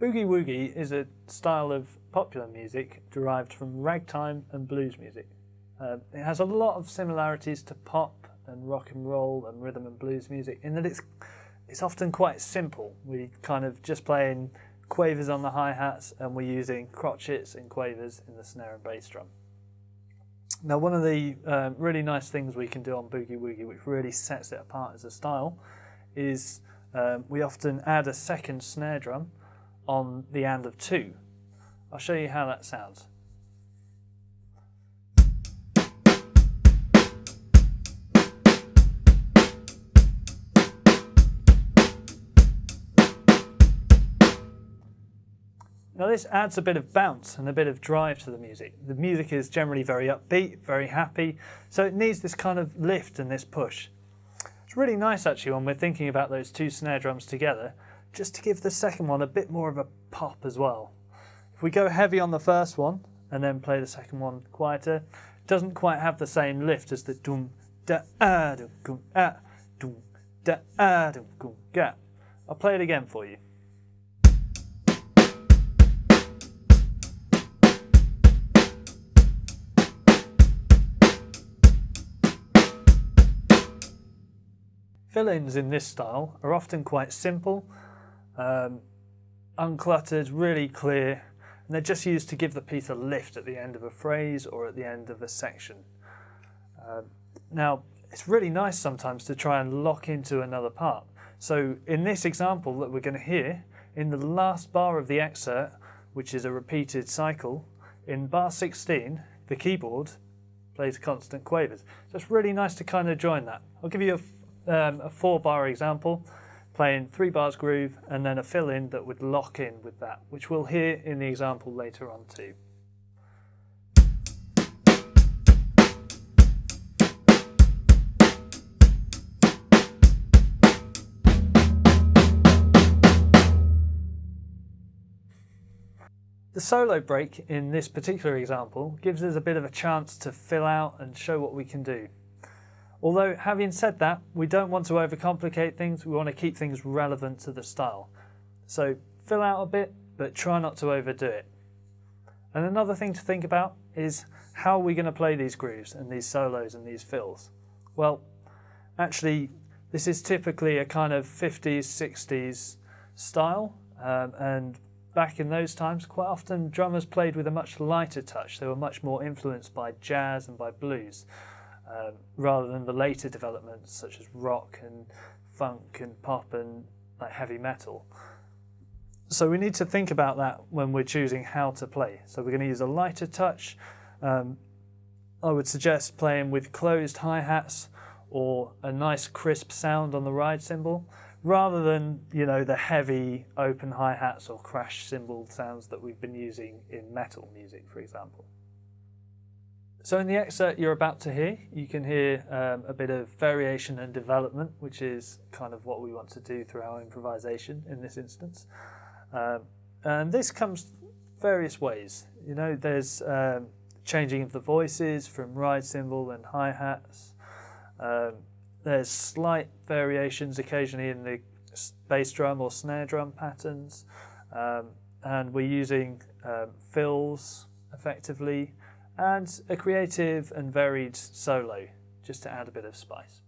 Boogie Woogie is a style of popular music derived from ragtime and blues music. It has a lot of similarities to pop and rock and roll and rhythm and blues music in that it's often quite simple. We kind of just playing quavers on the hi-hats and we're using crotchets and quavers in the snare and bass drum. Now, one of the really nice things we can do on Boogie Woogie, which really sets it apart as a style, is we often add a second snare drum on the and of two. I'll show you how that sounds. Now this adds a bit of bounce and a bit of drive to the music. The music is generally very upbeat, very happy, so it needs this kind of lift and this push. It's really nice actually when we're thinking about those two snare drums together, just to give the second one a bit more of a pop as well. If we go heavy on the first one and then play the second one quieter, it doesn't quite have the same lift as the dum da ah dum gum ah dum da ah dum gum ga. I'll play it again for you. Fill-ins in this style are often quite simple, uncluttered, really clear, and they're just used to give the piece a lift at the end of a phrase or at the end of a section. Now, it's really nice sometimes to try and lock into another part. So in this example that we're going to hear, in the last bar of the excerpt, which is a repeated cycle, in bar 16, the keyboard plays constant quavers. So it's really nice to kind of join that. I'll give you a 4-bar example, playing 3 bars groove and then a fill-in that would lock in with that, which we'll hear in the example later on too. The solo break in this particular example gives us a bit of a chance to fill out and show what we can do. Although, having said that, we don't want to overcomplicate things, we want to keep things relevant to the style. So fill out a bit, but try not to overdo it. And another thing to think about is how are we going to play these grooves and these solos and these fills? Well, actually, this is typically a kind of 50s, 60s style, and back in those times, quite often drummers played with a much lighter touch. They were much more influenced by jazz and by blues. Rather than the later developments such as rock and funk and pop and like heavy metal. So we need to think about that when we're choosing how to play. So we're going to use a lighter touch. I would suggest playing with closed hi-hats or a nice crisp sound on the ride cymbal, rather than, you know, the heavy open hi-hats or crash cymbal sounds that we've been using in metal music, for example. So in the excerpt you're about to hear, you can hear a bit of variation and development, which is kind of what we want to do through our improvisation in this instance. And this comes various ways. You know, there's changing of the voices from ride cymbal and hi-hats. There's slight variations occasionally in the bass drum or snare drum patterns. And we're using fills effectively, and a creative and varied solo just to add a bit of spice.